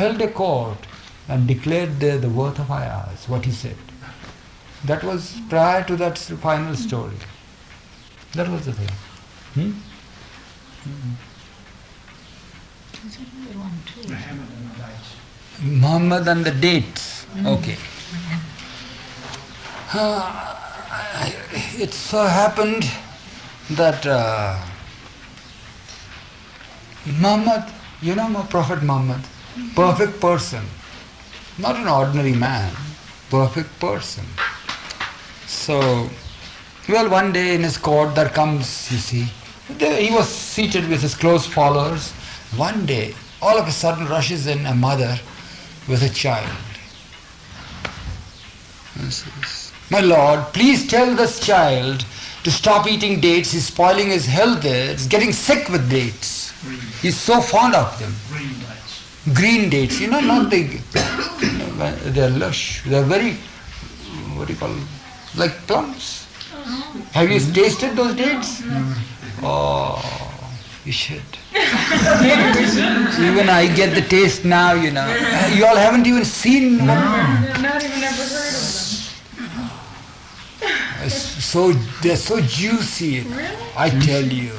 held a court and declared there the worth of ayahs, what he said. That was prior to that final story. That was the thing. Muhammad and the dates. Okay. It so happened that Muhammad, you know Prophet Muhammad, perfect person, not an ordinary man, perfect person. So, well, one day in his court there comes, you see, he was seated with his close followers. One day, all of a sudden rushes in a mother with a child. And says, "My Lord, please tell this child to stop eating dates. He's spoiling his health there. He's getting sick with dates. He's so fond of them." Green dates, not the, they're lush. They're very, what do you call them? Like plums. Have you tasted those dates? Oh, you should. Even I get the taste now, You all haven't even seen one? Not even ever heard of them. They're so juicy. Really? I tell you.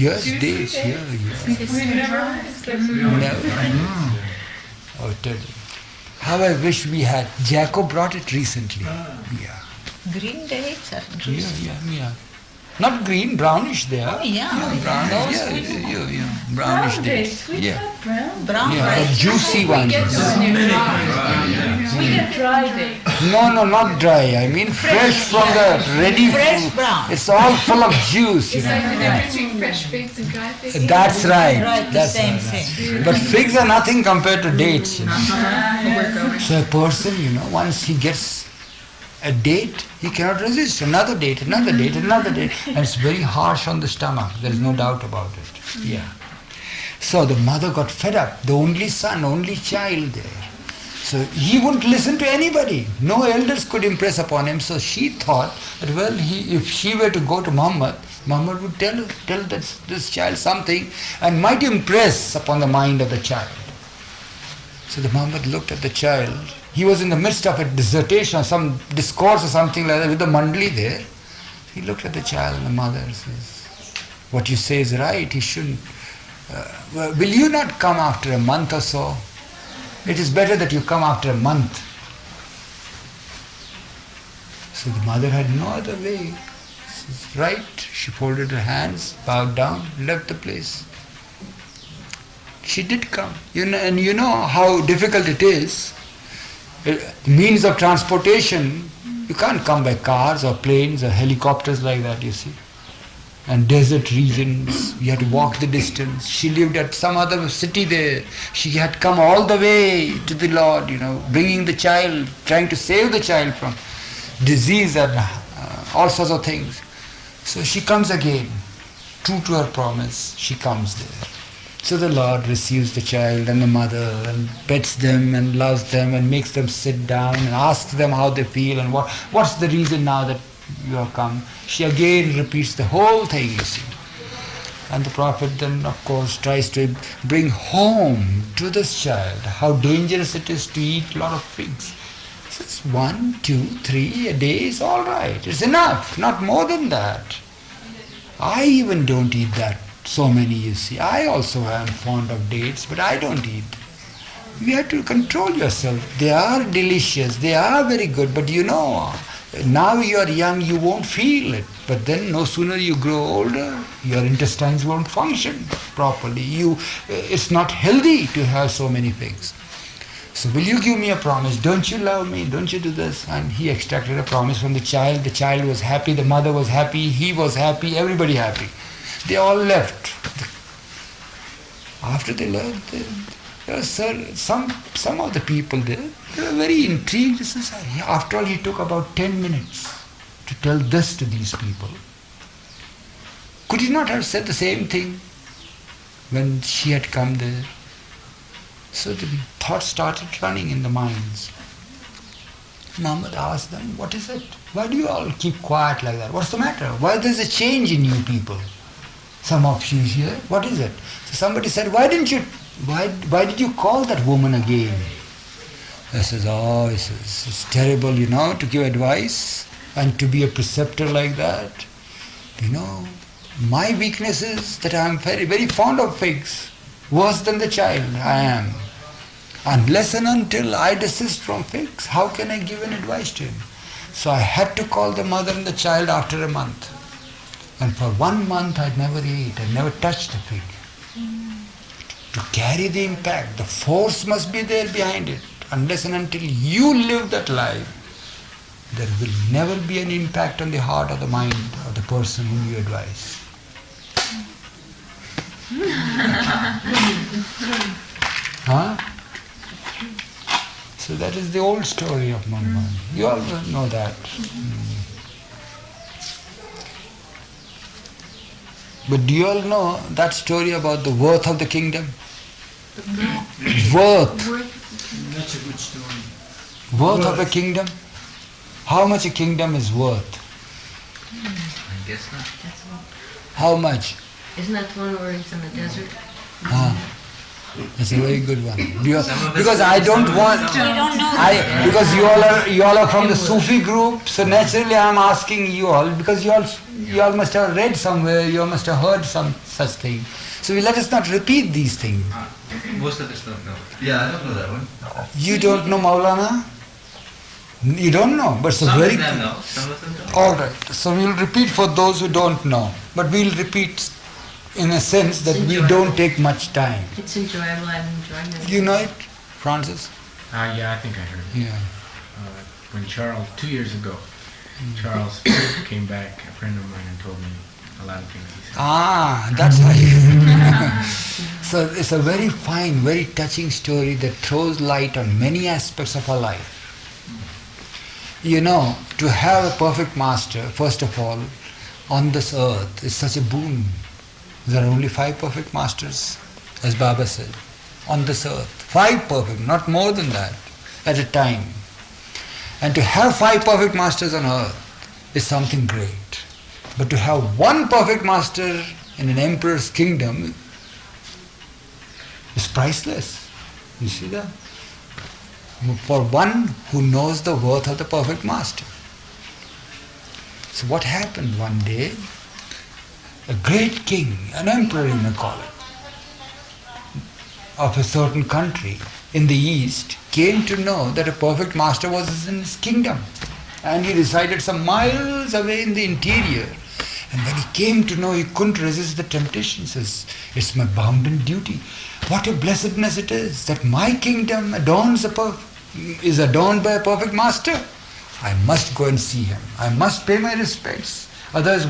Yes, dates. Yeah. We've never heard of them. No. Oh, tell you. How I wish we had. Jacob brought it recently. Yeah. Green dates are juicy. Yeah. Not green, brownish they are. Oh, yeah. Brownish, Those yeah. Brownish dates. We Yeah. got brown. Brown Yeah, rice. the juicy We ones. get those new dates. We get dry dates. No, not dry. I mean fresh from the ready. Fresh brown. It's all full of juice, It's like the difference between fresh figs and dry figs. That's right. Right, the That's same right. thing. But figs are nothing compared to dates. We're going. So a person, once he gets a date, he cannot resist. Another date. And it's very harsh on the stomach. There is no doubt about it. Yeah. So the mother got fed up. The only son, only child there. So he wouldn't listen to anybody. No elders could impress upon him. So she thought that, if she were to go to Muhammad would tell this child something and might impress upon the mind of the child. So the Muhammad looked at the child. He was in the midst of a dissertation or some discourse or something like that with the mandali there. He looked at the child and the mother says, "What you say is right, he shouldn't. Will you not come after a month or so? It is better that you come after a month." So the mother had no other way. She says, right. She folded her hands, bowed down, left the place. She did come. And you know how difficult it is. Means of transportation, you can't come by cars or planes or helicopters like that, you see. And desert regions, you had to walk the distance. She lived at some other city there. She had come all the way to the Lord, bringing the child, trying to save the child from disease and all sorts of things. So she comes again, true to her promise, she comes there. So the Lord receives the child and the mother and pets them and loves them and makes them sit down and asks them how they feel and what's the reason now that you have come. She again repeats the whole thing, you see. And the Prophet then, of course, tries to bring home to this child how dangerous it is to eat a lot of figs. He says 1, 2, 3 a day is all right. It's enough, not more than that. I even don't eat that. So many, you see. I also am fond of dates, but I don't eat. You have to control yourself. They are delicious, they are very good, but now you are young, you won't feel it. But then no sooner you grow older, your intestines won't function properly. It's not healthy to have so many things. So will you give me a promise? Don't you love me? Don't you do this? And he extracted a promise from the child. The child was happy, the mother was happy, he was happy, everybody happy. They all left. After they left, there were some of the people there, they were very intrigued. After all, he took about 10 minutes to tell this to these people. Could he not have said the same thing when she had come there? So the thoughts started running in the minds. Muhammad asked them, "What is it? Why do you all keep quiet like that? What's the matter? Why there's a change in you people? Some of you here, what is it?" So somebody said, "Why didn't you why did you call that woman again? I says, oh, it's terrible, to give advice and to be a preceptor like that. My weakness is that I am very, very fond of figs, worse than the child I am. Unless and until I desist from figs, how can I give an advice to him? So I had to call the mother and the child after a month. And for 1 month I never ate, I never touched a fig. To carry the impact, the force must be there behind it. Unless and until you live that life, there will never be an impact on the heart or the mind of the person whom you advise. Huh? So that is the old story of Mohammed. You all know that. But do you all know that story about the worth of the kingdom? Worth. That's a good story. Worth of a kingdom? How much a kingdom is worth? I guess not. How much? Isn't that the one where it's in the desert? That's a very good one. Some Because I don't want. You don't know Because you all are from the Sufi group, so naturally I am asking you all, because you all must have read somewhere, you all must have heard some such thing. So let us not repeat these things. Most of us don't know. Yeah, I don't know that one. You don't know Maulana? You don't know, but it's a Some very of them know, some of them don't. All right. So we'll repeat for those who don't know, but we'll repeat in a sense that we don't take much time. It's enjoyable, I'm enjoying it. You know it, Francis? Yeah, I think I heard it. Yeah. When Charles, 2 years ago, Charles came back, a friend of mine, and told me a lot of things he said. That's how you. So it's a very fine, very touching story that throws light on many aspects of our life. To have a perfect master, first of all, on this earth is such a boon. There are only 5 perfect masters, as Baba said, on this earth. 5 perfect, not more than that, at a time. And to have 5 perfect masters on earth is something great. But to have 1 perfect master in an emperor's kingdom is priceless. You see that? For one who knows the worth of the perfect master. So what happened one day? A great king, an emperor you may call it, of a certain country in the east, came to know that a perfect master was in his kingdom. And he resided some miles away in the interior. And when he came to know, he couldn't resist the temptation. He says, it's my bounden duty. What a blessedness it is that my kingdom is adorned by a perfect master. I must go and see him. I must pay my respects. Otherwise,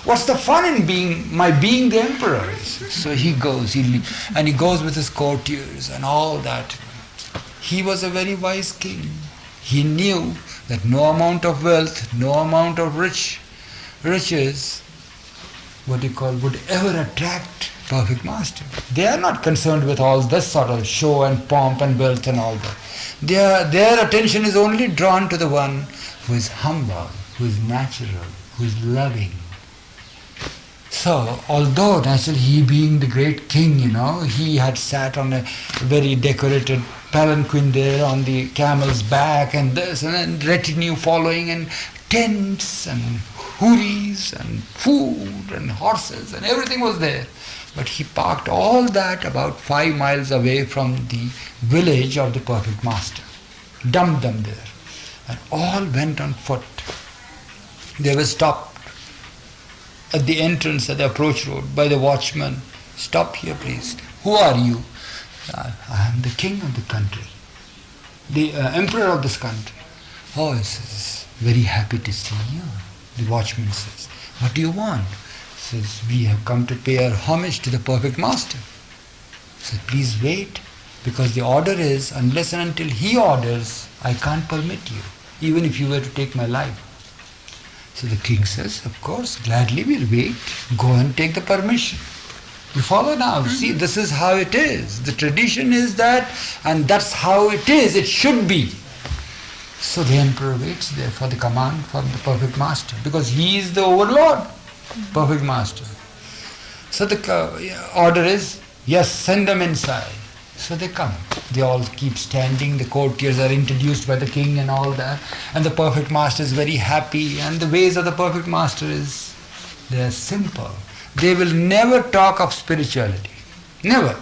what's the fun in being the emperor? So he goes, and he goes with his courtiers and all that. He was a very wise king. He knew that no amount of wealth, no amount of riches, would ever attract perfect master. They are not concerned with all this sort of show and pomp and wealth and all that. Their attention is only drawn to the one who is humble, who is natural, who is loving. So, although naturally he being the great king, he had sat on a very decorated palanquin there on the camel's back and this and then retinue following and tents and houris and food and horses and everything was there. But he parked all that about 5 miles away from the village of the perfect master, dumped them there, and all went on foot. They were stopped at the entrance, at the approach road, by the watchman. Stop here, please. Who are you? I am the king of the country, the emperor of this country. Oh, he says, very happy to see you. The watchman says, what do you want? He says, we have come to pay our homage to the perfect master. He says, please wait, because the order is, unless and until he orders, I can't permit you, even if you were to take my life. So the king says, of course, gladly we'll wait. Go and take the permission. You follow now? See, this is how it is. The tradition is that, and that's how it is. It should be. So the emperor waits there for the command from the perfect master, because he is the overlord, perfect master. So the order is, Yes, send them inside. So they come. They all keep standing. The courtiers are introduced by the king and all that. And the perfect master is very happy. And the ways of the perfect master is, they are simple. They will never talk of spirituality. Never.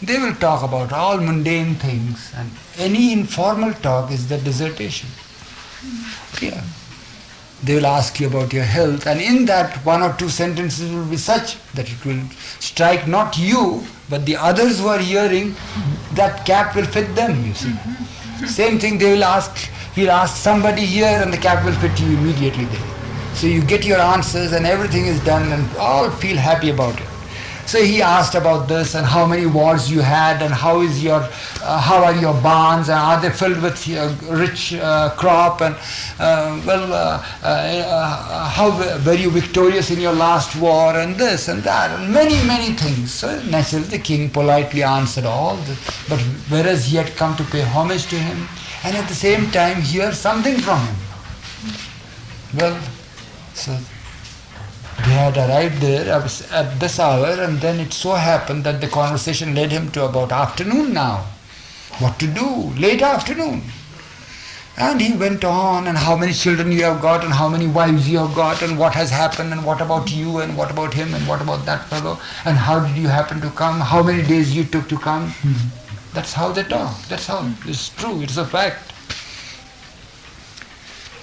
They will talk about all mundane things. And any informal talk is the dissertation. Yeah. They will ask you about your health, and in that 1 or 2 sentences will be such that it will strike not you, but the others who are hearing, that cap will fit them, you see. Same thing they will ask, he'll ask somebody here and the cap will fit you immediately there. So you get your answers and everything is done and all feel happy about it. So he asked about this and how many wars you had and how are your barns and are they filled with rich crop and how were you victorious in your last war and this and that and many things. So naturally the king politely answered all this, but whereas he had come to pay homage to him and at the same time hear something from him. Well, so they had arrived there at this hour, and then it so happened that the conversation led him to about afternoon now. What to do? Late afternoon. And he went on, and how many children you have got, and how many wives you have got, and what has happened, and what about you, and what about him, and what about that fellow, and how did you happen to come, how many days you took to come. That's how they talk. That's how. It's true. It's a fact.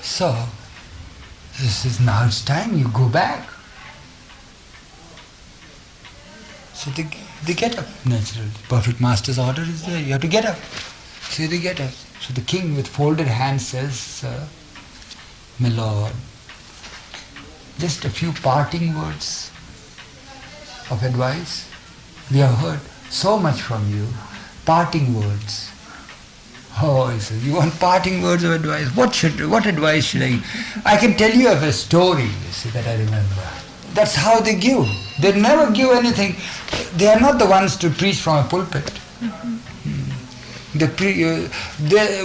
So, this is now it's time you go back. So they get up naturally. Perfect master's order is there. You have to get up. So they get up. So the king with folded hands says, Sir, my lord, just a few parting words of advice. We have heard so much from you. Parting words. Oh, he says, you want parting words of advice? What advice should I give? I can tell you of a story, you see, that I remember. That's how they give. They never give anything. They are not the ones to preach from a pulpit.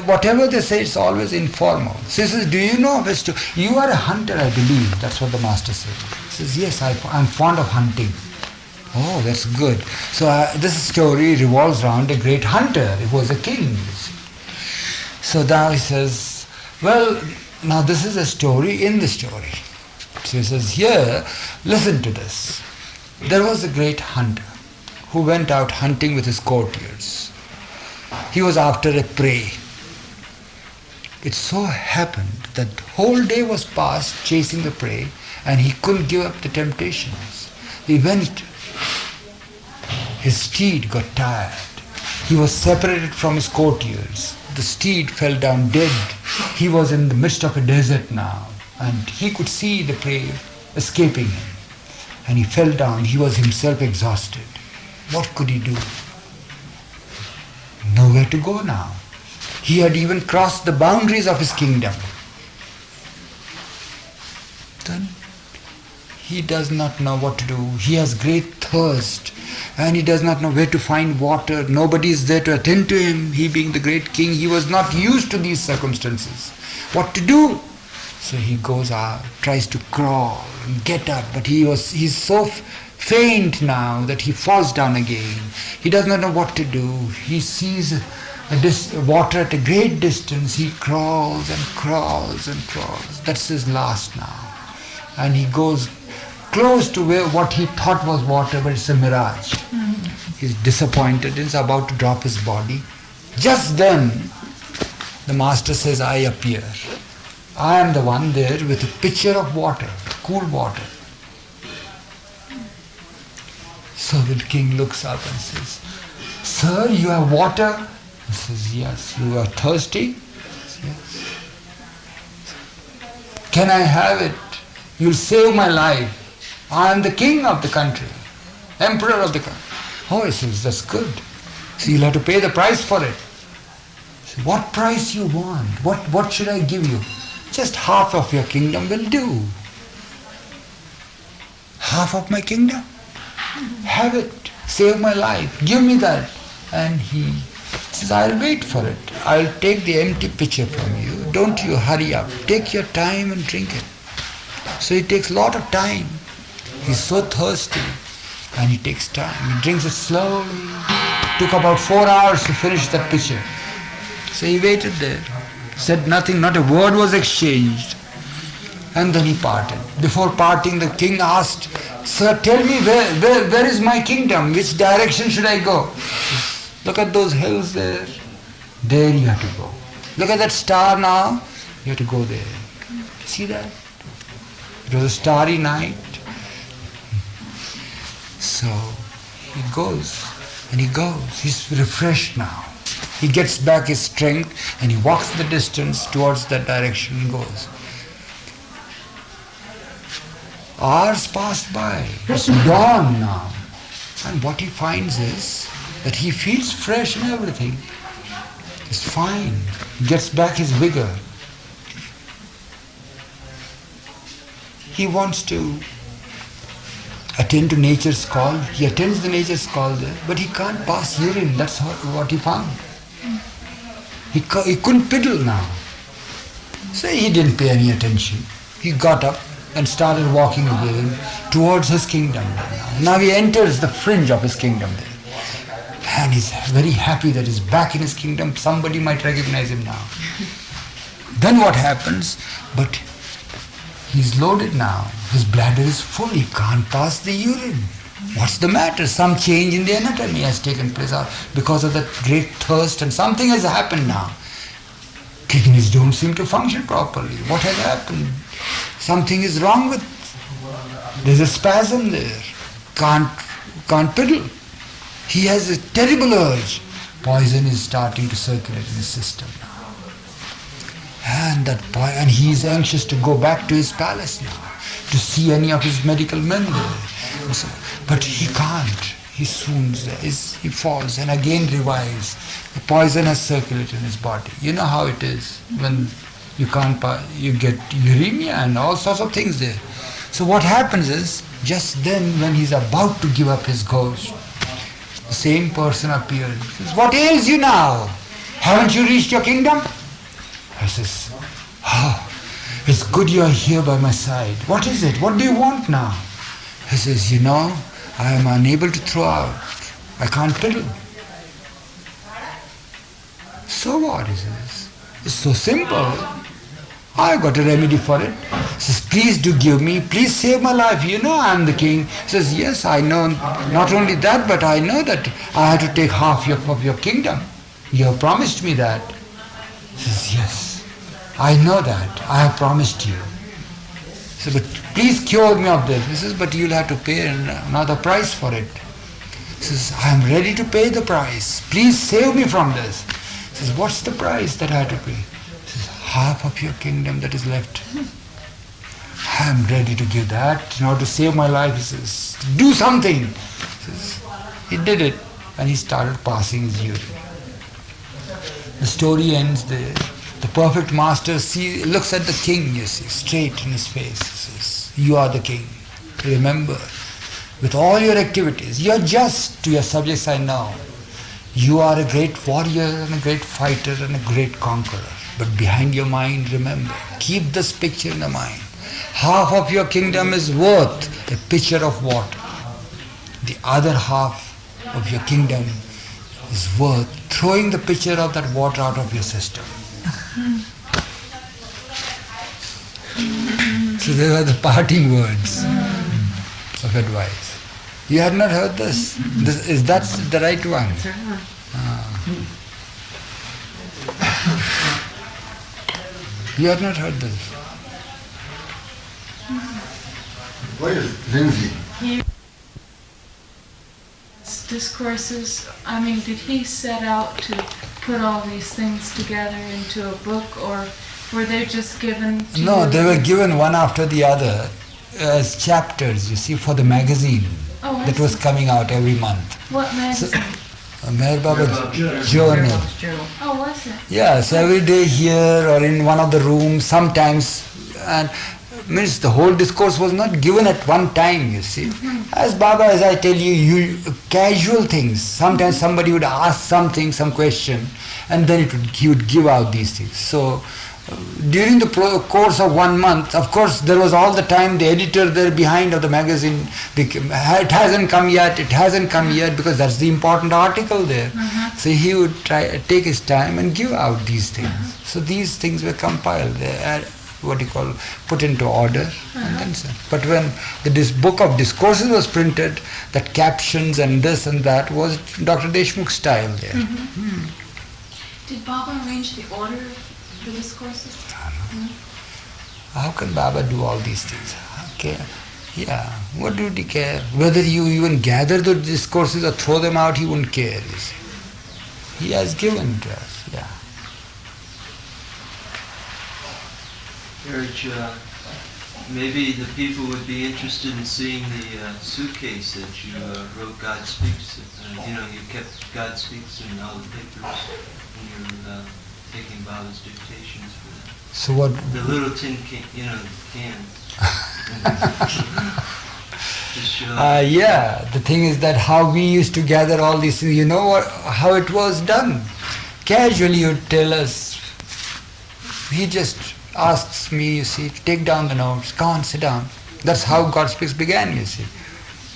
Whatever they say, it's always informal. So he says, do you know of a story? You are a hunter, I believe. That's what the master said. He says, yes, I'm fond of hunting. Oh, that's good. So this story revolves around a great hunter. He was a king, you see. So now he says, well, now this is a story in the story. So he says, here, listen to this. There was a great hunter who went out hunting with his courtiers. He was after a prey. It so happened that the whole day was passed chasing the prey and he couldn't give up the temptations. He went, his steed got tired. He was separated from his courtiers. The steed fell down dead. He was in the midst of a desert now, and he could see the prey escaping him. And he fell down. He was himself exhausted. What could he do? Nowhere to go now. He had even crossed the boundaries of his kingdom. Then he does not know what to do. He has great thirst and he does not know where to find water. Nobody is there to attend to him. He being the great king, he was not used to these circumstances. What to do? So he goes out, tries to crawl and get up, but he's so faint now that he falls down again. He does not know what to do. He sees water at a great distance. He crawls and crawls and crawls. That's his last now. And he goes close to what he thought was water, but it's a mirage. He's disappointed. He's about to drop his body. Just then, the master says, I appear. I am the one there with a pitcher of water, cool water. So the king looks up and says, Sir, you have water? He says, yes. You are thirsty? Says, yes. Can I have it? You'll save my life. I am the king of the country, emperor of the country. Oh, he says, that's good. So you'll have to pay the price for it. So what price you want? What should I give you? Just half of your kingdom will do. Half of my kingdom? Have it. Save my life. Give me that. And he says, I'll wait for it. I'll take the empty pitcher from you. Don't you hurry up. Take your time and drink it. So it takes a lot of time. He's so thirsty. And he takes time. He drinks it slowly. Took about 4 hours to finish that pitcher. So he waited there. Said nothing, not a word was exchanged. And then he parted. Before parting, the king asked, "Sir, tell me where is my kingdom? Which direction should I go?" Look at those hills there. There you have to go. Look at that star now. You have to go there. See that? It was a starry night. So he goes and he goes. He's refreshed now. He gets back his strength and he walks the distance towards that direction and goes. Hours passed by. It's dawn now. And what he finds is that he feels fresh and everything. It's fine. He gets back his vigor. He wants to attend to nature's call. He attends the nature's call there, but he can't pass urine. That's what he found. He couldn't piddle now. So he didn't pay any attention. He got up and started walking again towards his kingdom. Now he enters the fringe of his kingdom there. And he's very happy that he's back in his kingdom. Somebody might recognize him now. Then what happens? But he's loaded now. His bladder is full. He can't pass the urine. What's the matter? Some change in the anatomy has taken place because of that great thirst, and something has happened now. Kidneys don't seem to function properly. What has happened? Something is wrong with. There's a spasm there. Can't piddle. He has a terrible urge. Poison is starting to circulate in his system now. And he is anxious to go back to his palace now, to see any of his medical men there. But he can't. He swoons there. He falls and again revives. The poison has circulated in his body. You know how it is when you get uremia and all sorts of things there. So what happens is, just then when he's about to give up his ghost, the same person appeared. He says, "What ails you now? Haven't you reached your kingdom?" I says, "Oh, it's good you are here by my side. What is it? What do you want now?" He says, "I am unable to throw out. I can't piddle." "So what?" He says. "It's so simple. I got a remedy for it." He says, "Please do give me, please save my life. I am the king." He says, "Yes, I know. Not only that, but I know that I have to take half of your kingdom. You have promised me that." He says, "Yes, I know that. I have promised you." He says, "But please cure me of this." He says, "But you'll have to pay another price for it." He says, "I am ready to pay the price. Please save me from this." He says, "What's the price that I have to pay?" He says, "Half of your kingdom that is left. I am ready to give that in order to save my life." He says, "Do something." He says, he did it and he started passing his urine. The story ends there. The perfect master looks at the king, straight in his face. He says, "You are the king. Remember, with all your activities, you are just to your subjects, I know. You are a great warrior and a great fighter and a great conqueror. But behind your mind, remember, keep this picture in the mind. Half of your kingdom is worth a pitcher of water. The other half of your kingdom is worth throwing the pitcher of that water out of your system." So they were the parting words of advice. You had not heard this? Is that the right one? You had not heard this? What is Lindsay? Discourses, did he set out to put all these things together into a book, or were they just given to No, you? they were given one after the other as chapters, for the magazine that was coming out every month. What magazine? Meher Baba Journal. Oh, was it? Yes, every day here or in one of the rooms, sometimes, and means the whole discourse was not given at one time, As Baba, as I tell you, casual things. Sometimes somebody would ask something, some question, and then he would give out these things. So during the course of 1 month, of course, there was all the time the editor there behind of the magazine. It hasn't come yet, because that's the important article there. So he would take his time and give out these things. So these things were compiled, put into order. And then so. But when this book of discourses was printed, that captions and this and that was Dr. Deshmukh's style there. Did Baba arrange the order of the discourses? How can Baba do all these things? Okay. Yeah, what would he care? Whether you even gather the discourses or throw them out, he wouldn't care, you see. He has given to us, yeah. Eruch, maybe the people would be interested in seeing the suitcase that you wrote God Speaks. You kept God Speaks in all the papers when you were taking Baba's dictations for them. So what? The little tin can, can. Yeah, the thing is that how we used to gather all these, how it was done. Casually he would tell us, he just asks me, you see, take down the notes, come on, sit down. That's how God Speaks began, you see.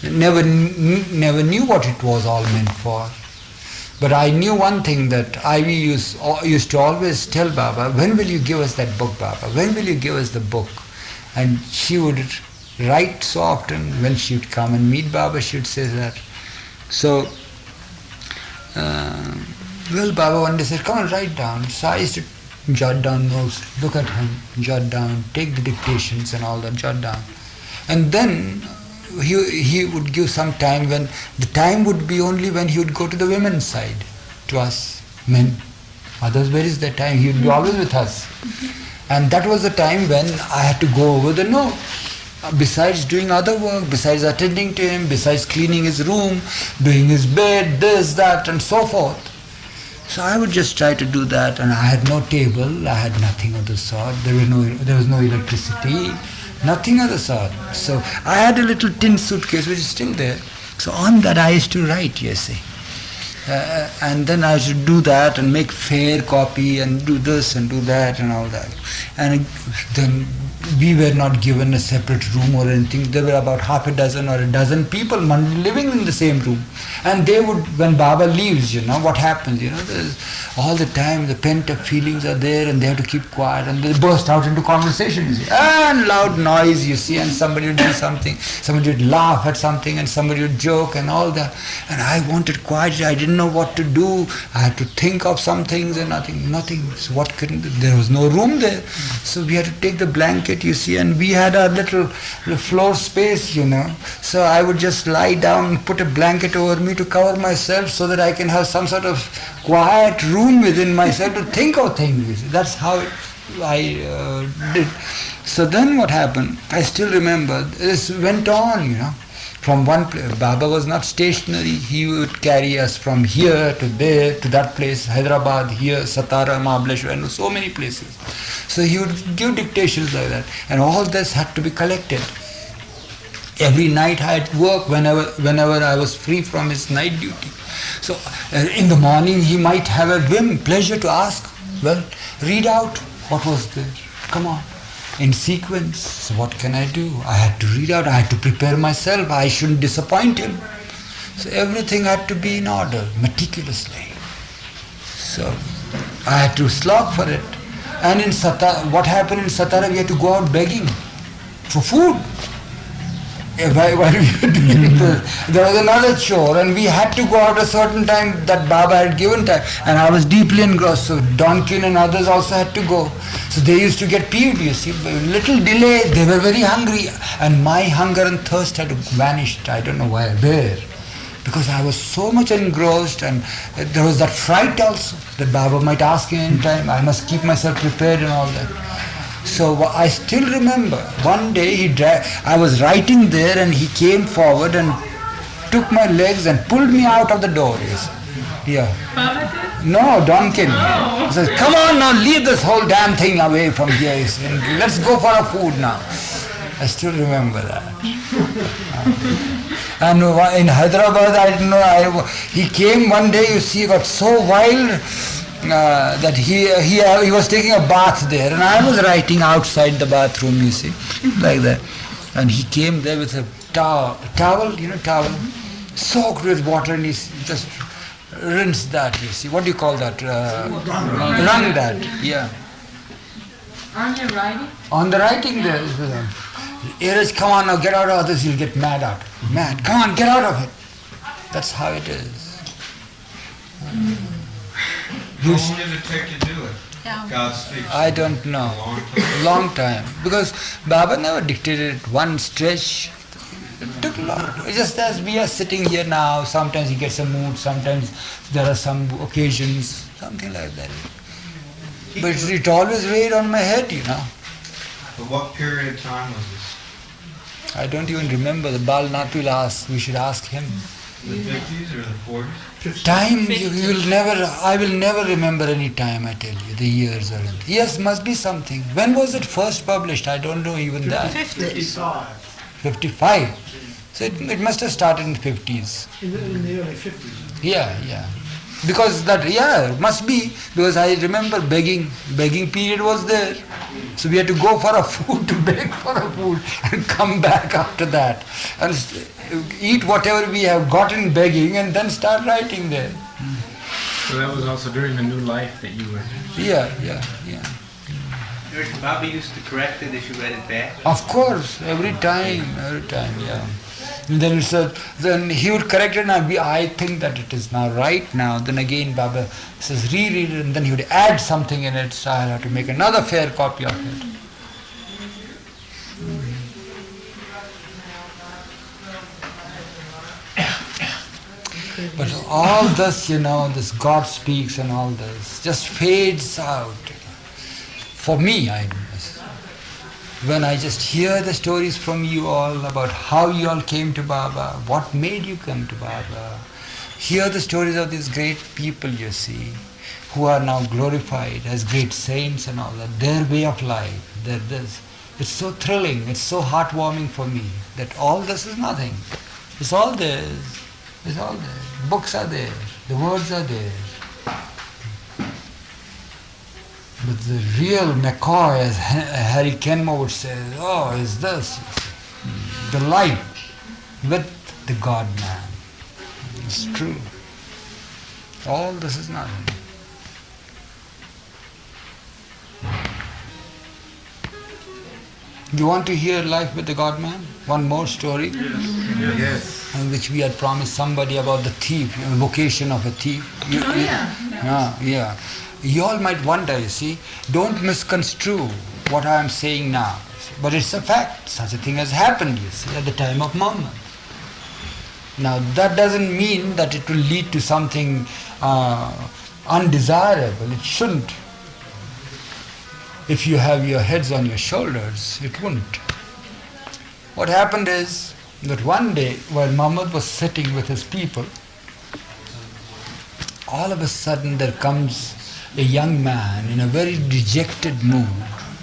Never knew what it was all meant for. But I knew one thing, that I used to always tell Baba, when will you give us that book, Baba? When will you give us the book? And she would write so often. When she would come and meet Baba, she would say that. So, Baba one day said, come on, write down. So I used to jot down notes, look at him, jot down, take the dictations and all that, jot down. And then he would give some time, when the time would be only when he would go to the women's side, to us men. Others, where is that time? He would be always with us. And that was the time when I had to go over the notes. Besides doing other work, besides attending to him, besides cleaning his room, doing his bed, this, that, and so forth. So I would just try to do that, and I had no table, I had nothing of the sort. There was no electricity, nothing of the sort. So I had a little tin suitcase which is still there. So on that I used to write, you see. And then I should do that and make fair copy and do this and do that and all that. And then we were not given a separate room or anything. There were about half a dozen or a dozen people living in the same room. And they would, when Baba leaves, what happens, there's all the time the pent-up feelings are there, and they have to keep quiet, and they burst out into conversation, you see. And loud noise, you see, and somebody would do something, somebody would laugh at something, and somebody would joke and all that. And I wanted quiet, I didn't know what to do. I had to think of some things and nothing. So there was no room there. So we had to take the blanket, you see, and we had our little floor space, So I would just lie down and put a blanket over me to cover myself, so that I can have some sort of quiet room within myself to think of things, you see. That's how I did. So then what happened, I still remember, this went on, From one place, Baba was not stationary. He would carry us from here to there, to that place, Hyderabad, here, Satara, Mahabaleshwar, and so many places. So he would give dictations like that. And all this had to be collected. Every night I had work whenever I was free from his night duty. So in the morning he might have a pleasure to ask, well, read out what was there. Come on. In sequence. So what can I do? I had to read out, I had to prepare myself, I shouldn't disappoint him. So everything had to be in order, meticulously. So I had to slog for it. And in Satara, what happened in Satara, we had to go out begging for food. While we were doing this, there was another chore, and we had to go out a certain time that Baba had given time, and I was deeply engrossed. So Donkin and others also had to go. So they used to get peeved, you see. Little delay, they were very hungry, and my hunger and thirst had vanished. I don't know where, because I was so much engrossed, and there was that fright also that Baba might ask me any time. I must keep myself prepared and all that. So I still remember, one day I was writing there, and he came forward and took my legs and pulled me out of the door. Yes. Yeah. Baba did? No, Donkin. Oh. He says, come on now, leave this whole damn thing away from here. And let's go for a food now. I still remember that. And in Hyderabad, I don't know, he came one day, you see, got so wild. that he was taking a bath there, and I was writing outside the bathroom, you see, like that. And he came there with a towel, soaked with water, and he just rinsed that, you see. What do you call that? Wrung that, yeah. On your writing? On the writing there. Eruch, come on now, get out of this, you'll get mad. Come on, get out of it. That's how it is. How long did it take to do it? Yeah. God speaks. I don't know. Long time. Because Baba never dictated it one stretch. It took long. Just as we are sitting here now, sometimes he gets a mood, sometimes there are some occasions, something like that. But it always weighed on my head, But what period of time was this? I don't even remember. The Bal Nath will ask. We should ask him. The 50s or the 40s? Time, I will never remember any time, I tell you, the years or anything. Yes, must be something. When was it first published? I don't know even that. 50s. 55. So it must have started in the 50s. In the early 50s. Yeah. Because it must be, because I remember begging period was there. So we had to go for a food, to beg for a food, and come back after that. And eat whatever we have gotten begging, and then start writing there. So that was also during the new life that you were... Yeah. Baba used to correct it if you read it back. Of course, every time, yeah. And then he would correct it, and I think that it is now right now. Then again Baba says reread it, and then he would add something in it, so I'll have to make another fair copy of it. But all this, this God speaks and all this, just fades out. For me, when I just hear the stories from you all about how you all came to Baba, what made you come to Baba, hear the stories of these great people you see, who are now glorified as great saints and all that, their way of life, it's so thrilling, it's so heartwarming for me that all this is nothing. It's all there. Books are there, the words are there. But the real McCoy, as Harry Kenmore would say, is this, the life with the God-man. It's true. All this is nothing. You want to hear life with the God-man? One more story? Yes. In which we had promised somebody about the thief, vocation of a thief. Yeah. You all might wonder, you see, don't misconstrue what I am saying now. But it's a fact. Such a thing has happened, you see, at the time of Mohammed. Now that doesn't mean that it will lead to something undesirable. It shouldn't. If you have your heads on your shoulders, it wouldn't. What happened is that one day while Mohammed was sitting with his people, all of a sudden there comes a young man in a very dejected mood,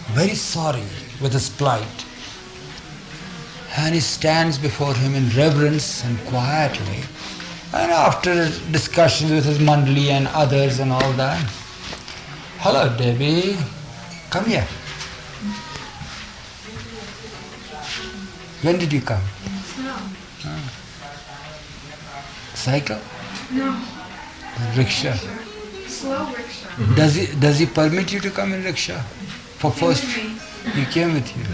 very sorry with his plight. And he stands before him in reverence and quietly. And after discussions with his mandali and others and all that, "Hello, Devi, come here. When did you come? Slow. Cycle? No. Rickshaw? Slow rickshaw. Does he permit you to come in rickshaw? For first, he came with you.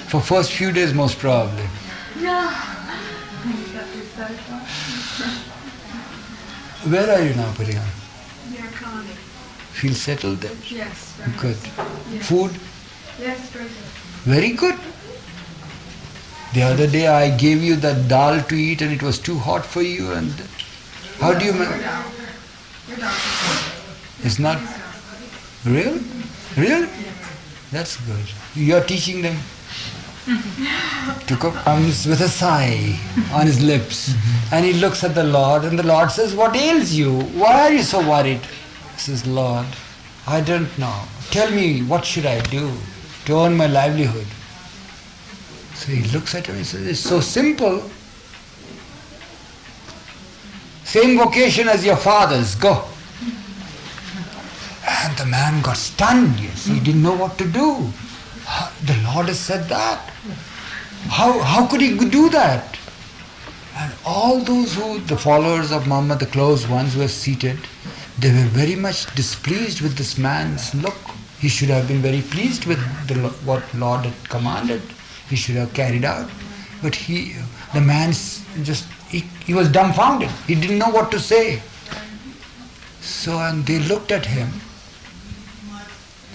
For first few days, most probably. No. Where are you now, Pariya? Near Connie. Feel settled there? Yes. Good. Yes. Food? Yes, very good. Very good. The other day I gave you that dal to eat and it was too hot for you. And how do you manage? It's not real? Real? That's good. You are teaching them to cook. Comes with a sigh on his lips, and he looks at the Lord, and the Lord says, "What ails you? Why are you so worried?" He says, "Lord, I don't know. Tell me, what should I do to earn my livelihood?" So he looks at him and says, "It's so simple. Same vocation as your father's. Go. And the man got stunned, yes. He didn't know what to do. The Lord has said that. How could he do that? And all those the followers of Muhammad, the close ones who were seated, they were very much displeased with this man's look. He should have been very pleased with what Lord had commanded. He should have carried out. But he was dumbfounded. He didn't know what to say. So, and they looked at him.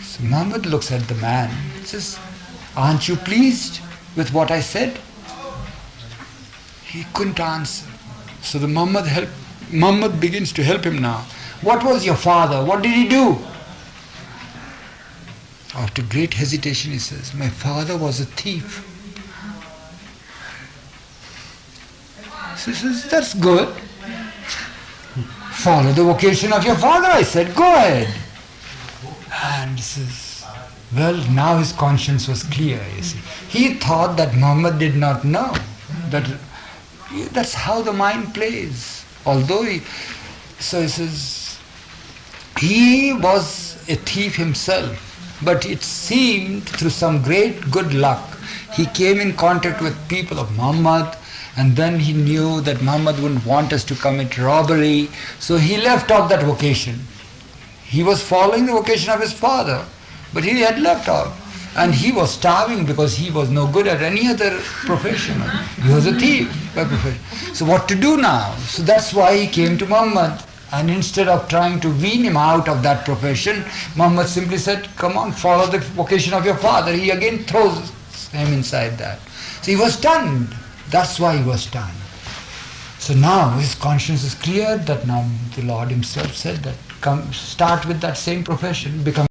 So Muhammad looks at the man and says, aren't you pleased with what I said? He couldn't answer. So the Muhammad begins to help him now. What was your father? What did he do? After great hesitation he says, my father was a thief. So he says, that's good. Follow the vocation of your father, I said, go ahead. And he says, well, now his conscience was clear, you see. He thought that Muhammad did not know. That's how the mind plays. Although he says, he was a thief himself, but it seemed through some great good luck, he came in contact with people of Muhammad, and then he knew that Muhammad wouldn't want us to commit robbery, so he left off that vocation. He was following the vocation of his father, but he had left off. And he was starving because he was no good at any other profession. He was a thief by profession. So what to do now? So that's why he came to Muhammad. And instead of trying to wean him out of that profession, Muhammad simply said, come on, follow the vocation of your father. He again throws him inside that. So he was stunned. That's why he was stunned. So now his conscience is clear that now the Lord himself said that, come start with that same profession, become